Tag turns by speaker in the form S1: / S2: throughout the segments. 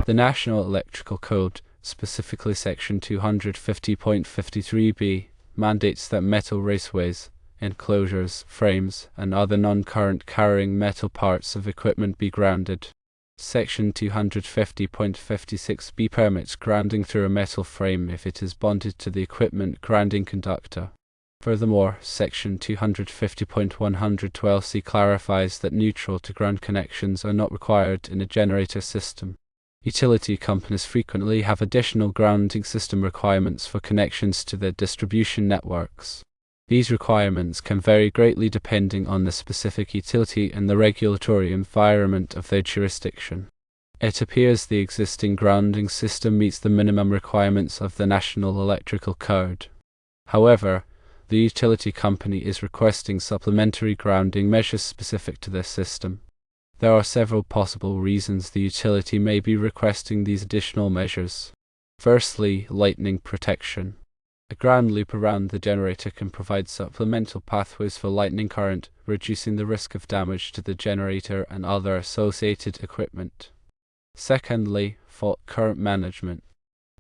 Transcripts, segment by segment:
S1: The National Electrical Code, specifically Section 250.53b, mandates that metal raceways, enclosures, frames, and other non-current carrying metal parts of equipment be grounded. Section 250.56b permits grounding through a metal frame if it is bonded to the equipment grounding conductor. Furthermore, Section 250.112c clarifies that neutral to ground connections are not required in a generator system. Utility companies frequently have additional grounding system requirements for connections to their distribution networks. These requirements can vary greatly depending on the specific utility and the regulatory environment of their jurisdiction. It appears the existing grounding system meets the minimum requirements of the National Electrical Code. However, the utility company is requesting supplementary grounding measures specific to this system. There are several possible reasons the utility may be requesting these additional measures. Firstly, lightning protection. A ground loop around the generator can provide supplemental pathways for lightning current, reducing the risk of damage to the generator and other associated equipment. Secondly, fault current management.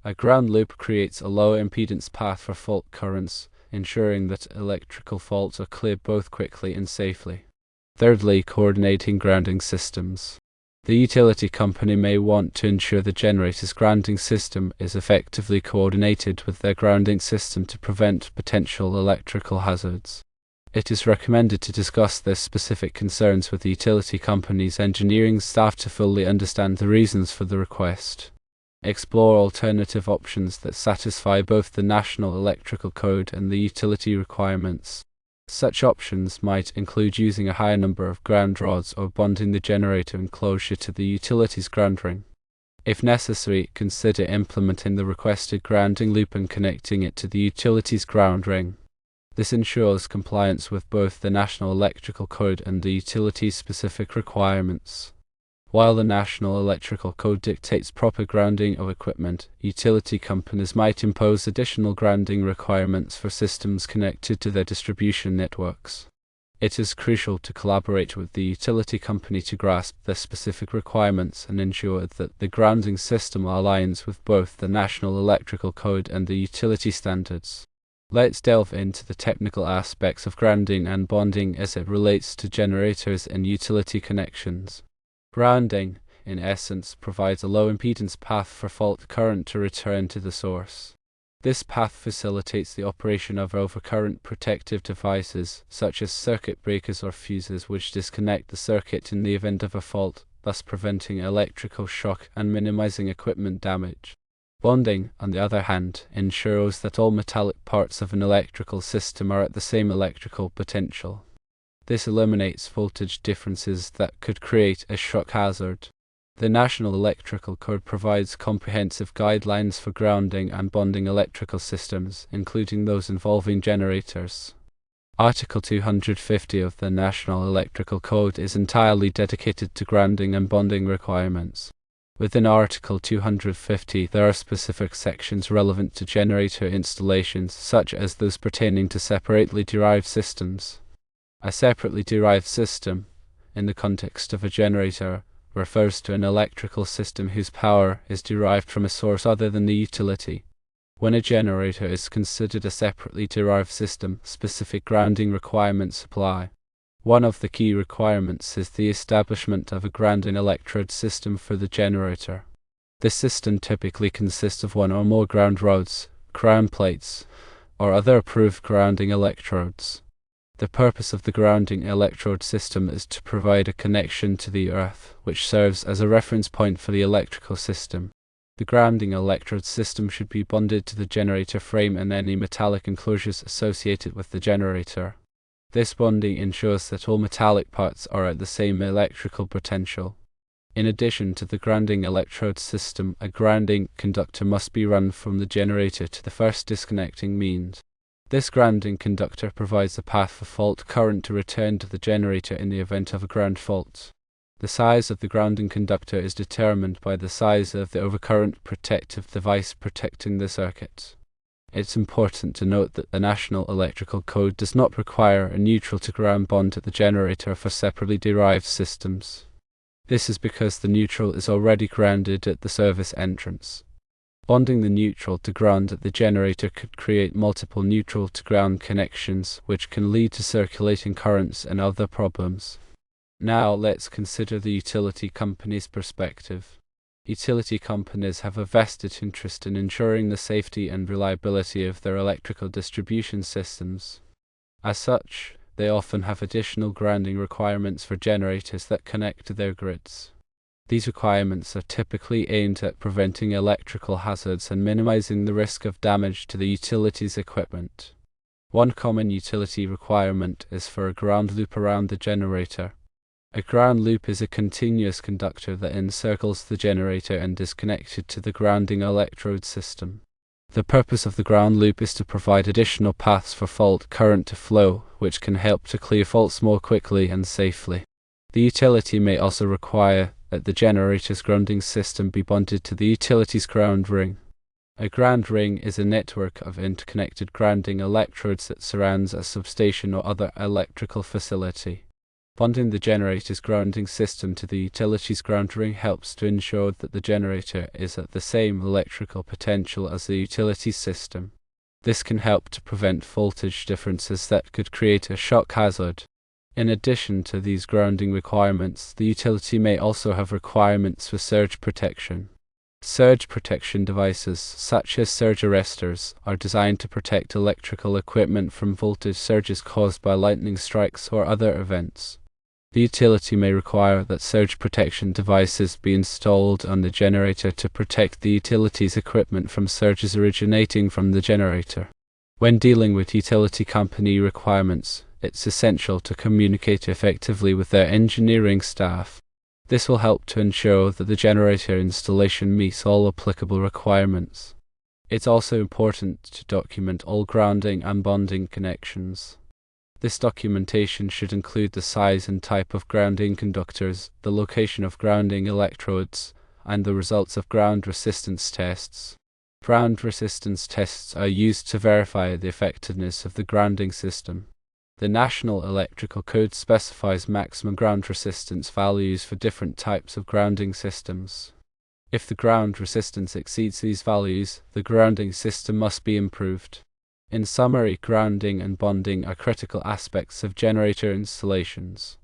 S1: A ground loop creates a low impedance path for fault currents, ensuring that electrical faults are cleared both quickly and safely. Thirdly, coordinating grounding systems. The utility company may want to ensure the generator's grounding system is effectively coordinated with their grounding system to prevent potential electrical hazards. It is recommended to discuss their specific concerns with the utility company's engineering staff to fully understand the reasons for the request. Explore alternative options that satisfy both the National Electrical Code and the utility requirements. Such options might include using a higher number of ground rods or bonding the generator enclosure to the utility's ground ring. If necessary, consider implementing the requested grounding loop and connecting it to the utility's ground ring. This ensures compliance with both the National Electrical Code and the utility's specific requirements. While the National Electrical Code dictates proper grounding of equipment, utility companies might impose additional grounding requirements for systems connected to their distribution networks. It is crucial to collaborate with the utility company to grasp their specific requirements and ensure that the grounding system aligns with both the National Electrical Code and the utility standards. Let's delve into the technical aspects of grounding and bonding as it relates to generators and utility connections. Grounding, in essence, provides a low impedance path for fault current to return to the source. This path facilitates the operation of overcurrent protective devices, such as circuit breakers or fuses, which disconnect the circuit in the event of a fault, thus preventing electrical shock and minimizing equipment damage. Bonding, on the other hand, ensures that all metallic parts of an electrical system are at the same electrical potential. This eliminates voltage differences that could create a shock hazard. The National Electrical Code provides comprehensive guidelines for grounding and bonding electrical systems, including those involving generators. Article 250 of the National Electrical Code is entirely dedicated to grounding and bonding requirements. Within Article 250, there are specific sections relevant to generator installations, such as those pertaining to separately derived systems. A separately derived system, in the context of a generator, refers to an electrical system whose power is derived from a source other than the utility. When a generator is considered a separately derived system, specific grounding requirements apply. One of the key requirements is the establishment of a grounding electrode system for the generator. This system typically consists of one or more ground rods, ground plates, or other approved grounding electrodes. The purpose of the grounding electrode system is to provide a connection to the earth, which serves as a reference point for the electrical system. The grounding electrode system should be bonded to the generator frame and any metallic enclosures associated with the generator. This bonding ensures that all metallic parts are at the same electrical potential. In addition to the grounding electrode system, a grounding conductor must be run from the generator to the first disconnecting means. This grounding conductor provides a path for fault current to return to the generator in the event of a ground fault. The size of the grounding conductor is determined by the size of the overcurrent protective device protecting the circuit. It's important to note that the National Electrical Code does not require a neutral to ground bond at the generator for separately derived systems. This is because the neutral is already grounded at the service entrance. Bonding the neutral to ground at the generator could create multiple neutral to ground connections, which can lead to circulating currents and other problems. Now let's consider the utility company's perspective. Utility companies have a vested interest in ensuring the safety and reliability of their electrical distribution systems. As such, they often have additional grounding requirements for generators that connect to their grids. These requirements are typically aimed at preventing electrical hazards and minimizing the risk of damage to the utility's equipment. One common utility requirement is for a ground loop around the generator. A ground loop is a continuous conductor that encircles the generator and is connected to the grounding electrode system. The purpose of the ground loop is to provide additional paths for fault current to flow, which can help to clear faults more quickly and safely. The utility may also require that the generator's grounding system be bonded to the utility's ground ring. A ground ring is a network of interconnected grounding electrodes that surrounds a substation or other electrical facility. Bonding the generator's grounding system to the utility's ground ring helps to ensure that the generator is at the same electrical potential as the utility's system. This can help to prevent voltage differences that could create a shock hazard. In addition to these grounding requirements, the utility may also have requirements for surge protection. Surge protection devices, such as surge arresters, are designed to protect electrical equipment from voltage surges caused by lightning strikes or other events. The utility may require that surge protection devices be installed on the generator to protect the utility's equipment from surges originating from the generator. When dealing with utility company requirements, it's essential to communicate effectively with their engineering staff. This will help to ensure that the generator installation meets all applicable requirements. It's also important to document all grounding and bonding connections. This documentation should include the size and type of grounding conductors, the location of grounding electrodes, and the results of ground resistance tests. Ground resistance tests are used to verify the effectiveness of the grounding system. The National Electrical Code specifies maximum ground resistance values for different types of grounding systems. If the ground resistance exceeds these values, the grounding system must be improved. In summary, grounding and bonding are critical aspects of generator installations.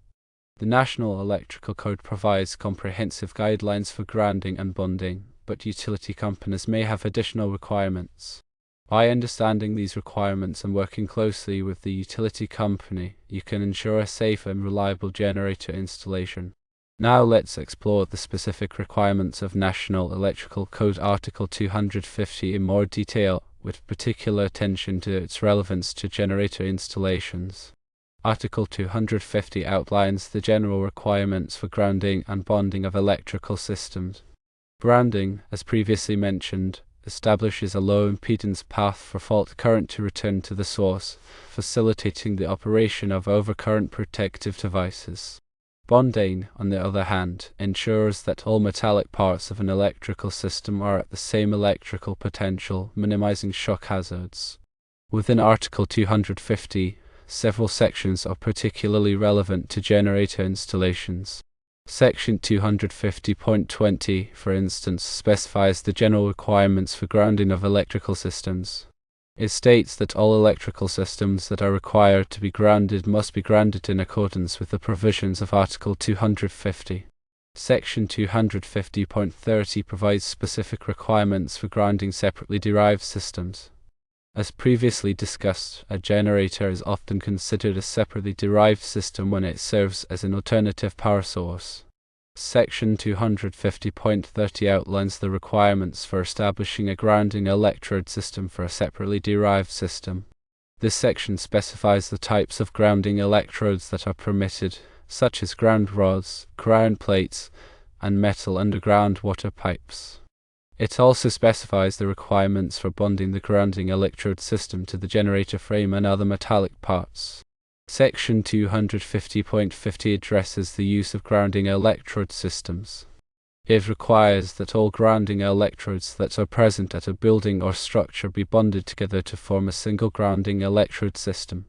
S1: The National Electrical Code provides comprehensive guidelines for grounding and bonding, but utility companies may have additional requirements. By understanding these requirements and working closely with the utility company, you can ensure a safe and reliable generator installation. Now let's explore the specific requirements of National Electrical Code Article 250 in more detail, with particular attention to its relevance to generator installations. Article 250 outlines the general requirements for grounding and bonding of electrical systems. Grounding, as previously mentioned, establishes a low impedance path for fault current to return to the source, facilitating the operation of overcurrent protective devices. Bonding, on the other hand, ensures that all metallic parts of an electrical system are at the same electrical potential, minimizing shock hazards. Within Article 250, several sections are particularly relevant to generator installations. Section 250.20, for instance, specifies the general requirements for grounding of electrical systems. It states that all electrical systems that are required to be grounded must be grounded in accordance with the provisions of Article 250. Section 250.30 provides specific requirements for grounding separately derived systems. As previously discussed, a generator is often considered a separately derived system when it serves as an alternative power source. Section 250.30 outlines the requirements for establishing a grounding electrode system for a separately derived system. This section specifies the types of grounding electrodes that are permitted, such as ground rods, ground plates, and metal underground water pipes. It also specifies the requirements for bonding the grounding electrode system to the generator frame and other metallic parts. Section 250.50 addresses the use of grounding electrode systems. It requires that all grounding electrodes that are present at a building or structure be bonded together to form a single grounding electrode system.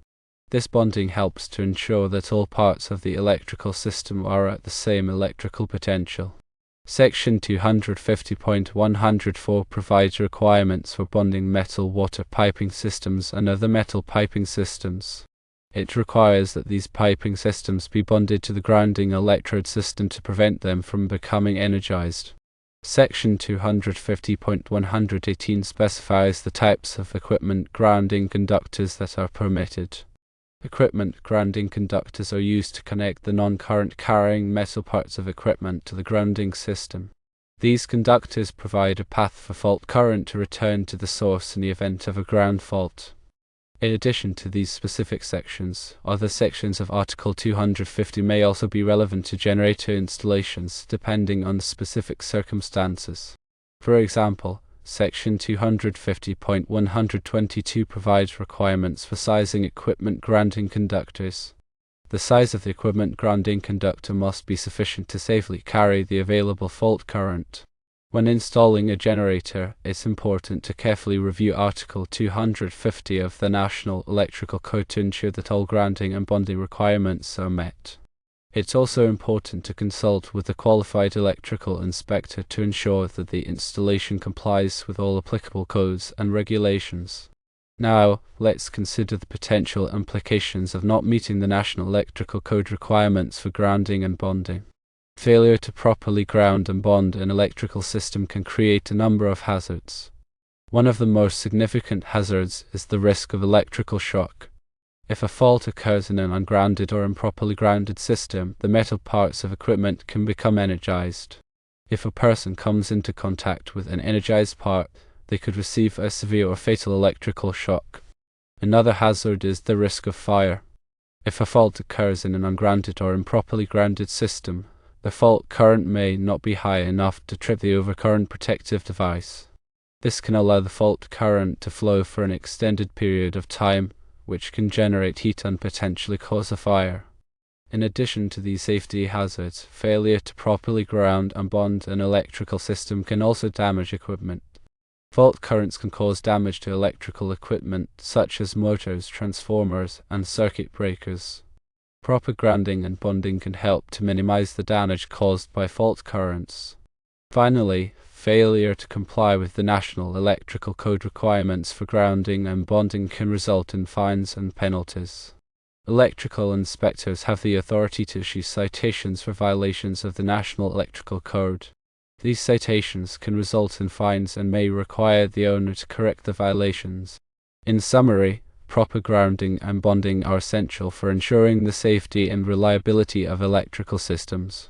S1: This bonding helps to ensure that all parts of the electrical system are at the same electrical potential. Section 250.104 provides requirements for bonding metal water piping systems and other metal piping systems. It requires that these piping systems be bonded to the grounding electrode system to prevent them from becoming energized. Section 250.118 specifies the types of equipment grounding conductors that are permitted. Equipment grounding conductors are used to connect the non-current carrying metal parts of equipment to the grounding system. These conductors provide a path for fault current to return to the source in the event of a ground fault. In addition to these specific sections, other sections of Article 250 may also be relevant to generator installations, depending on the specific circumstances. For example, Section 250.122 provides requirements for sizing equipment grounding conductors. The size of the equipment grounding conductor must be sufficient to safely carry the available fault current. When installing a generator, it's important to carefully review Article 250 of the National Electrical Code to ensure that all grounding and bonding requirements are met. It's also important to consult with a qualified electrical inspector to ensure that the installation complies with all applicable codes and regulations. Now, let's consider the potential implications of not meeting the National Electrical Code requirements for grounding and bonding. Failure to properly ground and bond an electrical system can create a number of hazards. One of the most significant hazards is the risk of electrical shock. If a fault occurs in an ungrounded or improperly grounded system, the metal parts of equipment can become energized. If a person comes into contact with an energized part, they could receive a severe or fatal electrical shock. Another hazard is the risk of fire. If a fault occurs in an ungrounded or improperly grounded system, the fault current may not be high enough to trip the overcurrent protective device. This can allow the fault current to flow for an extended period of time, which can generate heat and potentially cause a fire. In addition to these safety hazards, failure to properly ground and bond an electrical system can also damage equipment. Fault currents can cause damage to electrical equipment, such as motors, transformers, and circuit breakers. Proper grounding and bonding can help to minimize the damage caused by fault currents. Finally, failure to comply with the National Electrical Code requirements for grounding and bonding can result in fines and penalties. Electrical inspectors have the authority to issue citations for violations of the National Electrical Code. These citations can result in fines and may require the owner to correct the violations. In summary, proper grounding and bonding are essential for ensuring the safety and reliability of electrical systems.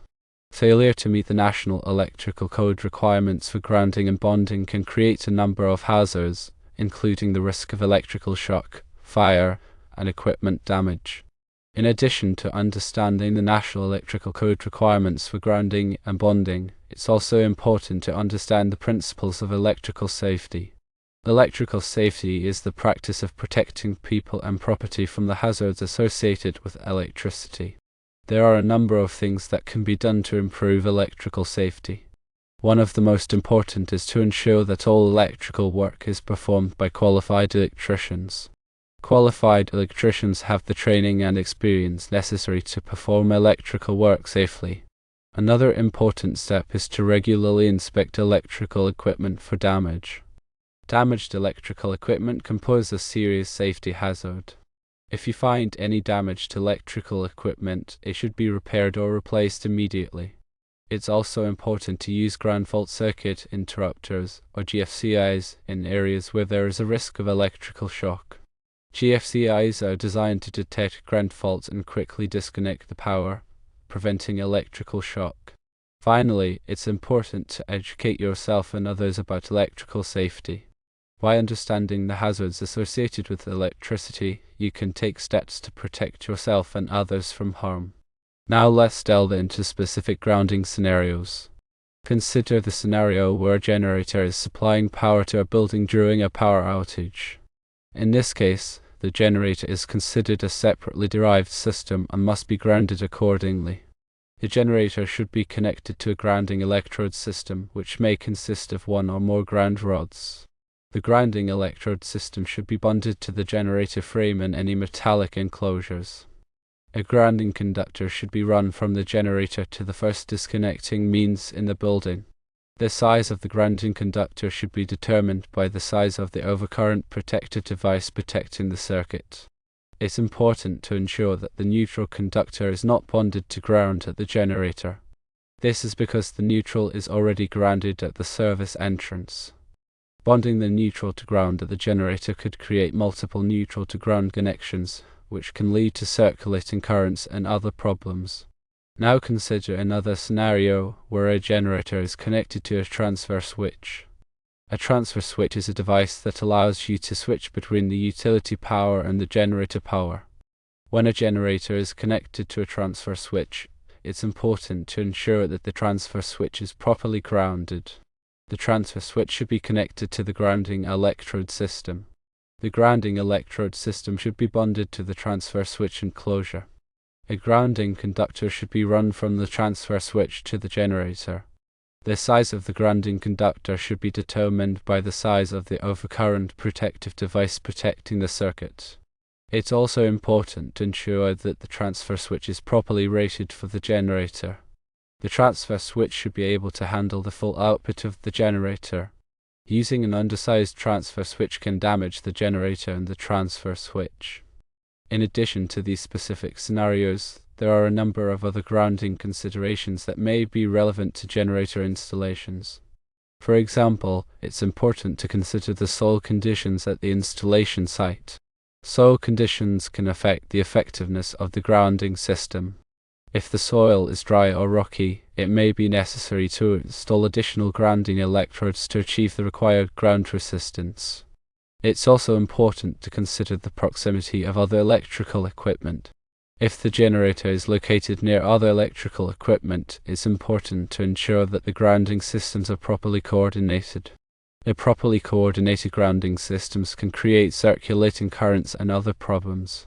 S1: Failure to meet the National Electrical Code requirements for grounding and bonding can create a number of hazards, including the risk of electrical shock, fire, and equipment damage. In addition to understanding the National Electrical Code requirements for grounding and bonding, it's also important to understand the principles of electrical safety. Electrical safety is the practice of protecting people and property from the hazards associated with electricity. There are a number of things that can be done to improve electrical safety. One of the most important is to ensure that all electrical work is performed by qualified electricians. Qualified electricians have the training and experience necessary to perform electrical work safely. Another important step is to regularly inspect electrical equipment for damage. Damaged electrical equipment can pose a serious safety hazard. If you find any damage to electrical equipment, it should be repaired or replaced immediately. It's also important to use ground fault circuit interrupters, or GFCIs, in areas where there is a risk of electrical shock. GFCIs are designed to detect ground faults and quickly disconnect the power, preventing electrical shock. Finally, it's important to educate yourself and others about electrical safety. By understanding the hazards associated with electricity, you can take steps to protect yourself and others from harm. Now let's delve into specific grounding scenarios. Consider the scenario where a generator is supplying power to a building during a power outage. In this case, the generator is considered a separately derived system and must be grounded accordingly. The generator should be connected to a grounding electrode system, which may consist of one or more ground rods. The grounding electrode system should be bonded to the generator frame and any metallic enclosures. A grounding conductor should be run from the generator to the first disconnecting means in the building. The size of the grounding conductor should be determined by the size of the overcurrent protective device protecting the circuit. It's important to ensure that the neutral conductor is not bonded to ground at the generator. This is because the neutral is already grounded at the service entrance. Bonding the neutral to ground at the generator could create multiple neutral to ground connections, which can lead to circulating currents and other problems. Now consider another scenario where a generator is connected to a transfer switch. A transfer switch is a device that allows you to switch between the utility power and the generator power. When a generator is connected to a transfer switch, it's important to ensure that the transfer switch is properly grounded. The transfer switch should be connected to the grounding electrode system. The grounding electrode system should be bonded to the transfer switch enclosure. A grounding conductor should be run from the transfer switch to the generator. The size of the grounding conductor should be determined by the size of the overcurrent protective device protecting the circuit. It's also important to ensure that the transfer switch is properly rated for the generator. The transfer switch should be able to handle the full output of the generator. Using an undersized transfer switch can damage the generator and the transfer switch. In addition to these specific scenarios, there are a number of other grounding considerations that may be relevant to generator installations. For example, it's important to consider the soil conditions at the installation site. Soil conditions can affect the effectiveness of the grounding system. If the soil is dry or rocky, it may be necessary to install additional grounding electrodes to achieve the required ground resistance. It's also important to consider the proximity of other electrical equipment. If the generator is located near other electrical equipment, it's important to ensure that the grounding systems are properly coordinated. Improperly coordinated grounding systems can create circulating currents and other problems.